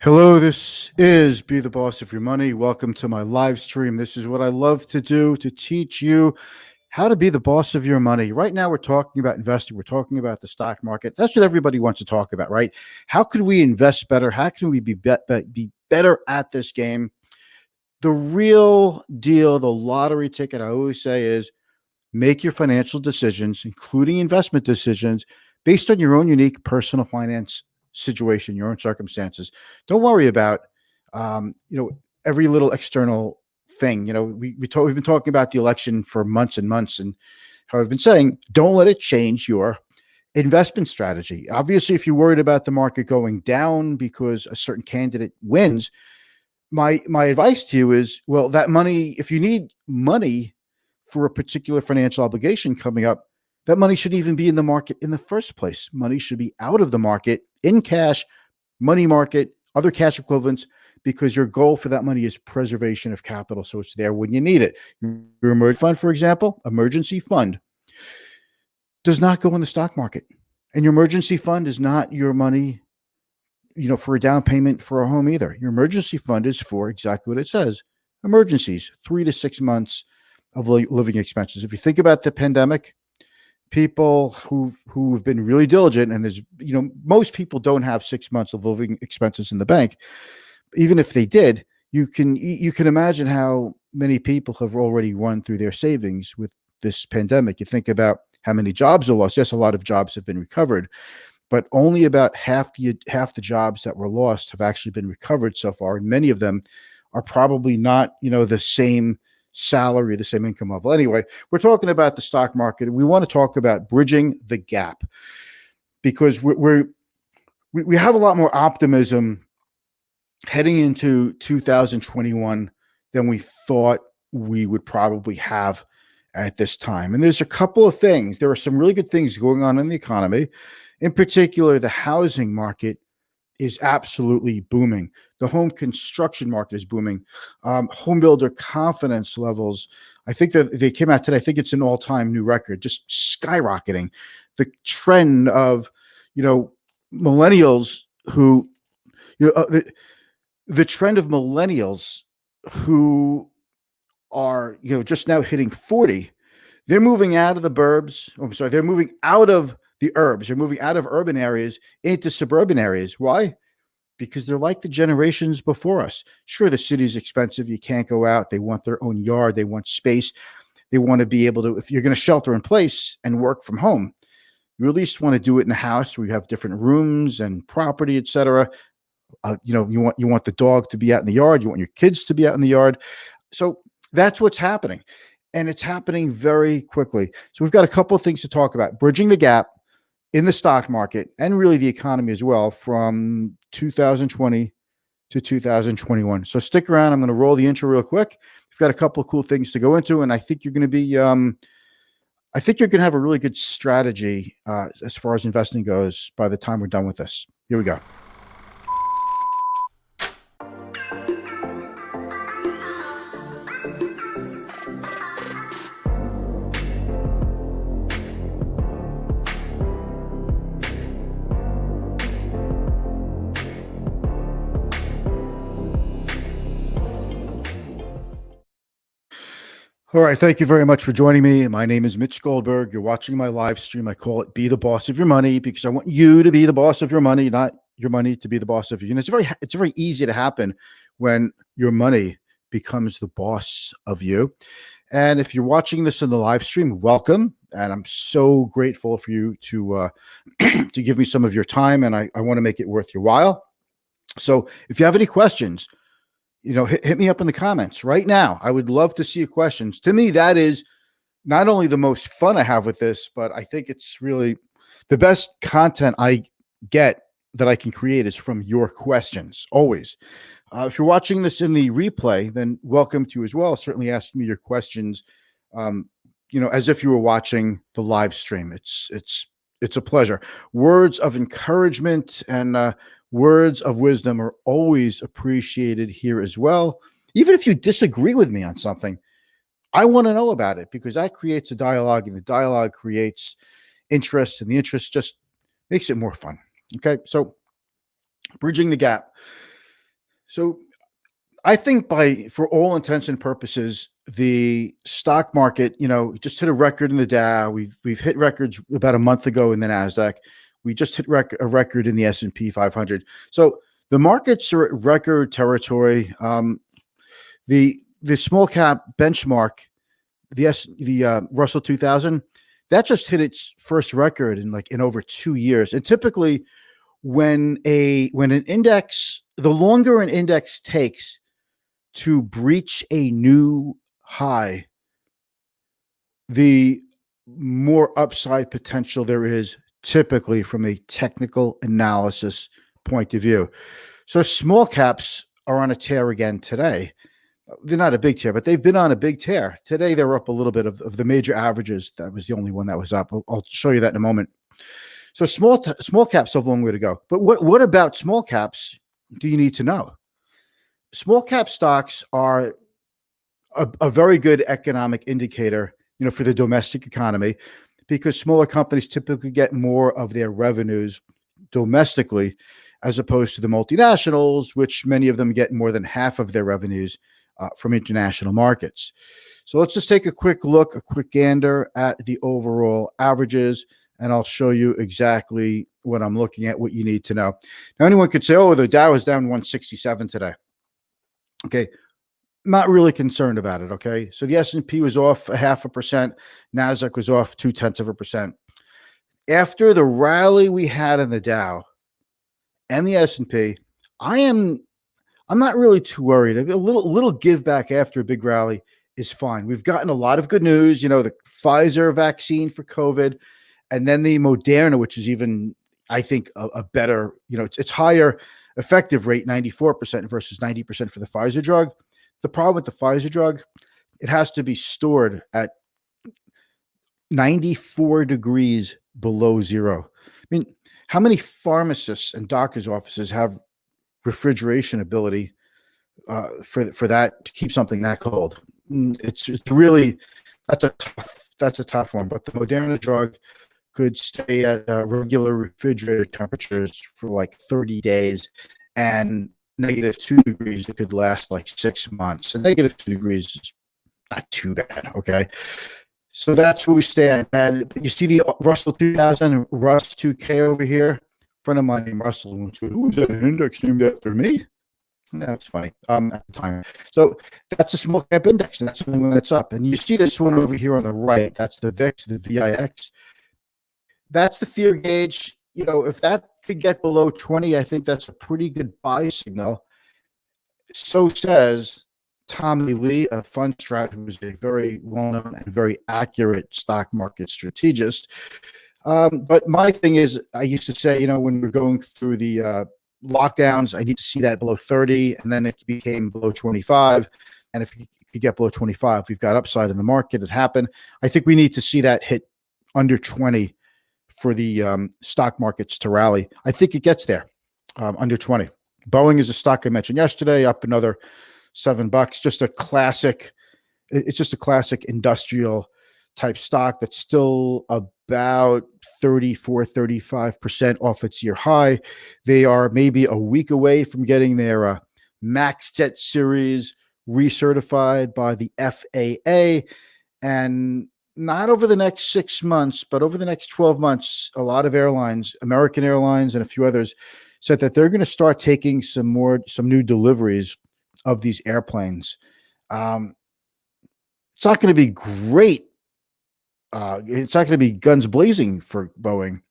Hello, this is Be the Boss of Your Money. Welcome to my live stream. This is what I love to do to teach you how to be the boss of your money. Right now, we're talking about investing, we're talking about the stock market. That's what everybody wants to talk about, right? How could we invest better? How can we be better at this game? The real deal, the lottery ticket, I always say, is make your financial decisions, including investment decisions, based on your own unique personal finance situation, your own circumstances. Don't worry about, um, you know, every little external thing. We've been talking about the election for months and months, and how I've been saying, don't let it change your investment strategy. Obviously, if you're worried about the market going down because a certain candidate wins, my advice to you is, well, that money, if you need money for a particular financial obligation coming up, that money shouldn't even be in the market in the first place. Money should be out of the market in cash, money market, other cash equivalents, because your goal for that money is preservation of capital. So it's there when you need it. Your emergency fund, for example, emergency fund does not go in the stock market. And your emergency fund is not your money, for a down payment for a home either. Your emergency fund is for exactly what it says: emergencies, 3 to 6 months of living expenses. If you think about the pandemic, people who've been really diligent, and most people don't have 6 months of living expenses in the bank. Even if they did, you can imagine how many people have already run through their savings with this pandemic. You think about how many jobs are lost. Yes, a lot of jobs have been recovered, but only about half the jobs that were lost have actually been recovered so far, and many of them are probably not the same salary, the same income level. Anyway, we're talking about the stock market. We want to talk about bridging the gap, because we have a lot more optimism heading into 2021 than we thought we would probably have at this time. And there's a couple of things. There are some really good things going on in the economy. In particular, the housing market is absolutely booming. The home construction market is booming. Home builder confidence levels, I think that they came out today, I think it's an all-time new record, just skyrocketing. The trend of, millennials who, you know, uh, the, the trend of millennials who are, just now hitting 40, they're moving out of the burbs. I'm sorry, they're moving out of the urbs. They're moving out of urban areas into suburban areas. Why? Because they're like the generations before us. Sure, the city's expensive. You can't go out. They want their own yard. They want space. They want to be able to, if you're going to shelter in place and work from home, you at least want to do it in a house where you have different rooms and property, etc. You want the dog to be out in the yard. You want your kids to be out in the yard. So that's what's happening. And it's happening very quickly. So we've got a couple of things to talk about: bridging the gap in the stock market and really the economy as well, from 2020 to 2021. So stick around. I'm going to roll the intro real quick. We've got a couple of cool things to go into, and I think you're going to be, I think you're going to have a really good strategy as far as investing goes by the time we're done with this. Here we go. All right. Thank you very much for joining me. My name is Mitch Goldberg. You're watching my live stream. I call it Be the Boss of Your Money, because I want you to be the boss of your money, not your money to be the boss of you. And it's very easy to happen when your money becomes the boss of you. And if you're watching this in the live stream, welcome. And I'm so grateful for you to to give me some of your time. And I want to make it worth your while. So if you have any questions, hit me up in the comments right now. I would love to see your questions. To me, that is not only the most fun I have with this, but I think it's really the best content I get that I can create is from your questions, always. If you're watching this in the replay, then welcome to you as well. Certainly ask me your questions, as if you were watching the live stream. It's a pleasure. Words of encouragement and words of wisdom are always appreciated here as well. Even if you disagree with me on something, I want to know about it, because that creates a dialogue, and the dialogue creates interest, and the interest just makes it more fun. Okay. So bridging the gap. So I think for all intents and purposes, the stock market, just hit a record in the Dow. We've hit records about a month ago in the Nasdaq. We just hit a record in the S&P 500. So the markets are at record territory. The small cap benchmark, the Russell 2000, that just hit its first record in over 2 years. And typically, when an index, the longer an index takes to breach a new high, the more upside potential there is, typically from a technical analysis point of view. So small caps are on a tear again today. They're not a big tear, but they've been on a big tear. Today, they're up a little bit of the major averages. That was the only one that was up. I'll show you that in a moment. So small caps have a long way to go. But what about small caps do you need to know? Small cap stocks are a very good economic indicator, for the domestic economy, because smaller companies typically get more of their revenues domestically, as opposed to the multinationals, which many of them get more than half of their revenues from international markets. So let's just take a quick gander at the overall averages, and I'll show you exactly what I'm looking at, what you need to know. Now, anyone could say, oh, the Dow is down 167 today. Okay, not really concerned about it, okay? So the S&P was off 0.5%. NASDAQ was off 0.2%. After the rally we had in the Dow and the S&P, I'm not really too worried. A little give back after a big rally is fine. We've gotten a lot of good news, the Pfizer vaccine for COVID, and then the Moderna, which is even, I think, a better, it's higher effective rate, 94% versus 90% for the Pfizer drug. The problem with the Pfizer drug, it has to be stored at 94 degrees below zero. I mean, how many pharmacists and doctors' offices have refrigeration ability for that, to keep something that cold? It's really, that's a tough one. But the Moderna drug could stay at regular refrigerator temperatures for like 30 days, and -2 degrees, it could last like 6 months. And -2 degrees is not too bad, okay? So that's where we stand. And you see the Russell 2000 and Russ 2K over here. A friend of mine named Russell went to, who's that, an index named after me? That's funny. At the time. So that's a small cap index, and that's the one that's up. And you see this one over here on the right. That's the VIX, the VIX. That's the fear gauge. If that could get below 20, I think that's a pretty good buy signal. So says Tommy Lee, a fund strat who is a very well-known and very accurate stock market strategist. But my thing is, I used to say, when we're going through the lockdowns, I need to see that below 30, and then it became below 25. And if you could get below 25, we've got upside in the market. It happened. I think we need to see that hit under 20 for the stock markets to rally. I think it gets there, under 20. Boeing is a stock I mentioned yesterday, up another $7. Just a classic. It's just a classic industrial type stock that's still about 34-35% off its year high. They are maybe a week away from getting their Max Jet series recertified by the FAA, and not over the next 6 months, but over the next 12 months, a lot of airlines, American Airlines and a few others, said that they're going to start taking some new deliveries of these airplanes. It's not going to be great. It's not going to be guns blazing for Boeing,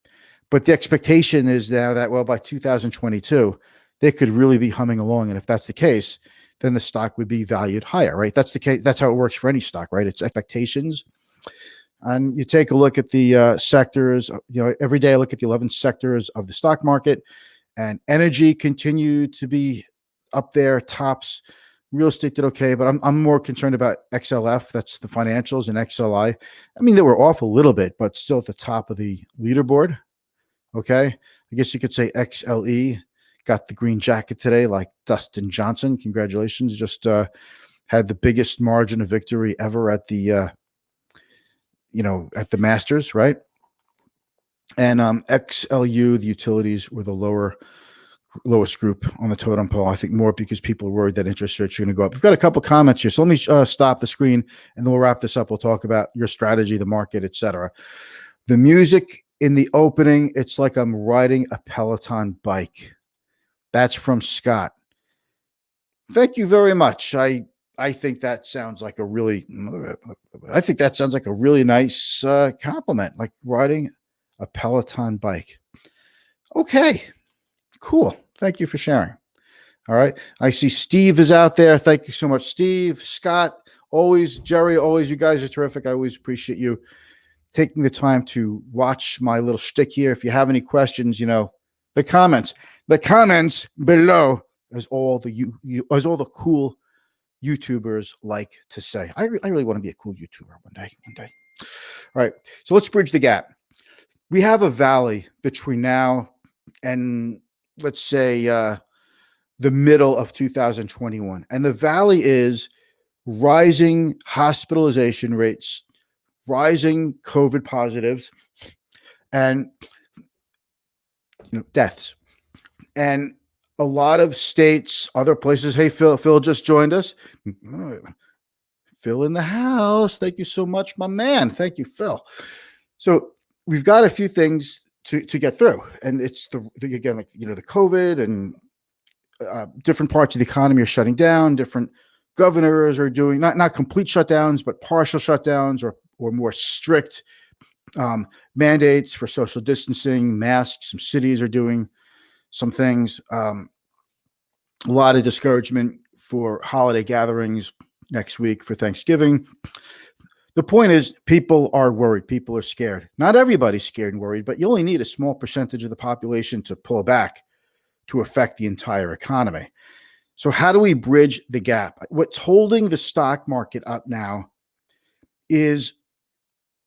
but the expectation is now that, well, by 2022, they could really be humming along. And if that's the case, then the stock would be valued higher, right? That's the case. That's how it works for any stock, right? It's expectations. And you take a look at the sectors, every day I look at the 11 sectors of the stock market, and energy continued to be up there, tops. Real estate did okay, but I'm more concerned about XLF. That's the financials, and XLI. I mean, they were off a little bit, but still at the top of the leaderboard. Okay. I guess you could say XLE got the green jacket today, like Dustin Johnson. Congratulations. Just had the biggest margin of victory ever at the, at the Masters, right? And XLU, the utilities, were the lower lowest group on the totem pole. I think more because people are worried that interest rates are going to go up. We've got a couple comments here, so let me stop the screen and then we'll wrap this up. We'll talk about your strategy, the market, etc. The music in the opening, it's like I'm riding a Peloton bike. That's from Scott. Thank you very much. I think that sounds like a really nice compliment, like riding a Peloton bike. Okay, cool. Thank you for sharing. All right. I see Steve is out there. Thank you so much, Steve. Scott, always. Jerry, always. You guys are terrific. I always appreciate you taking the time to watch my little shtick here. If you have any questions, the comments below, as all the cool YouTubers like to say. I really want to be a cool YouTuber one day. All right. So let's bridge the gap. We have a valley between now and let's say the middle of 2021. And the valley is rising hospitalization rates, rising COVID positives, and deaths. And a lot of states, other places. Hey, Phil just joined us. Phil in the house. Thank you so much, my man. Thank you, Phil. So we've got a few things to get through, and it's the COVID and different parts of the economy are shutting down. Different governors are doing not complete shutdowns, but partial shutdowns or more strict mandates for social distancing, masks. Some cities are doing some things. A lot of discouragement for holiday gatherings next week for Thanksgiving. The point is, people are worried. People are scared. Not everybody's scared and worried, but you only need a small percentage of the population to pull back to affect the entire economy. So how do we bridge the gap? What's holding the stock market up now is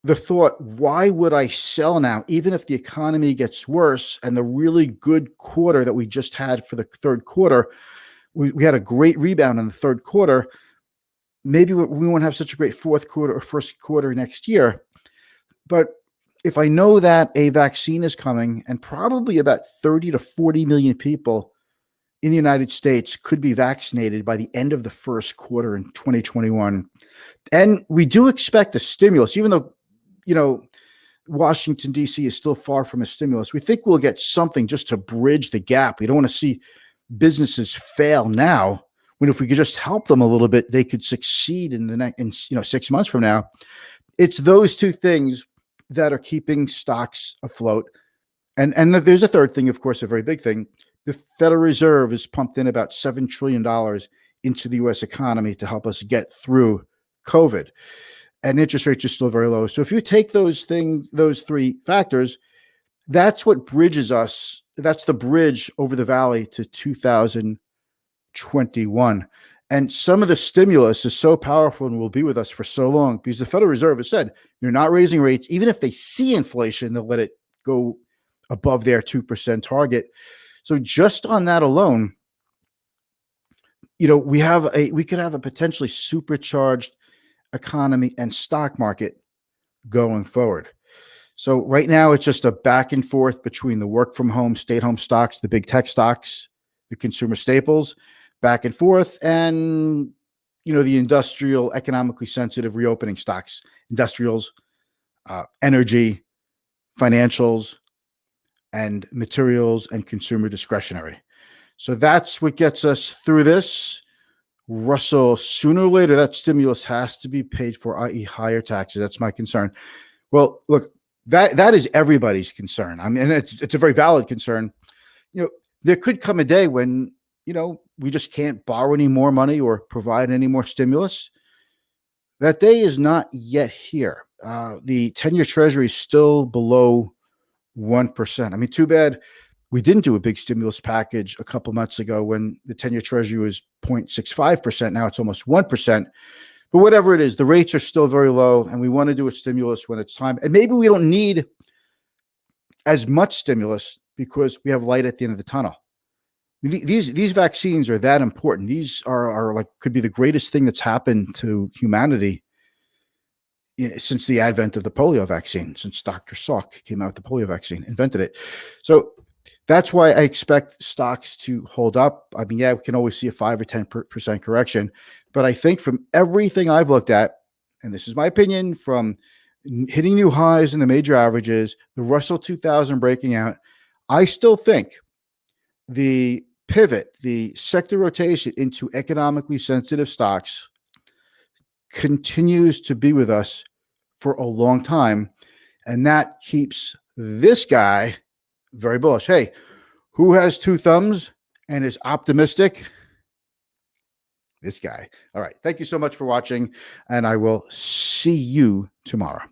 the thought, why would I sell now, even if the economy gets worse? And the really good quarter that we just had for the third quarter, we had a great rebound in the third quarter. Maybe we won't have such a great fourth quarter or first quarter next year. But if I know that a vaccine is coming and probably about 30 to 40 million people in the United States could be vaccinated by the end of the first quarter in 2021, and we do expect a stimulus, even though, Washington, D.C. is still far from a stimulus, we think we'll get something just to bridge the gap. We don't want to see businesses fail now, when if we could just help them a little bit, they could succeed in the next, 6 months from now. It's those two things that are keeping stocks afloat. And there's a third thing, of course, a very big thing. The Federal Reserve has pumped in about $7 trillion into the U.S. economy to help us get through COVID. And interest rates are still very low. So if you take those three factors, that's what bridges us. That's the bridge over the valley to 2021. And some of the stimulus is so powerful and will be with us for so long because the Federal Reserve has said they're not raising rates. Even if they see inflation, they'll let it go above their 2% target. So just on that alone, we could have a potentially supercharged economy and stock market going forward. So right now it's just a back and forth between the work from home, stay at home stocks, the big tech stocks, the consumer staples, back and forth, and the industrial, economically sensitive reopening stocks, industrials, energy, financials, and materials and consumer discretionary. So that's what gets us through this. Russell, sooner or later, that stimulus has to be paid for, i.e. higher taxes. That's my concern. Well, look, that is everybody's concern. I mean, it's a very valid concern. There could come a day when, we just can't borrow any more money or provide any more stimulus. That day is not yet here. The 10-year Treasury is still below 1%. I mean, too bad we didn't do a big stimulus package a couple months ago when the 10-year Treasury was 0.65%. Now it's almost 1%. But whatever it is, the rates are still very low, and we want to do a stimulus when it's time. And maybe we don't need as much stimulus because we have light at the end of the tunnel. These vaccines are that important. These are like could be the greatest thing that's happened to humanity since the advent of the polio vaccine, since Dr. Salk came out with the polio vaccine, invented it. So That's why I expect stocks to hold up. I mean, yeah, we can always see a 5 or 10% correction, but I think from everything I've looked at, and this is my opinion, from hitting new highs in the major averages, the Russell 2000 breaking out, I still think the pivot, the sector rotation into economically sensitive stocks continues to be with us for a long time. And that keeps this guy very bullish. Hey, who has two thumbs and is optimistic? This guy. All right. Thank you so much for watching, and I will see you tomorrow.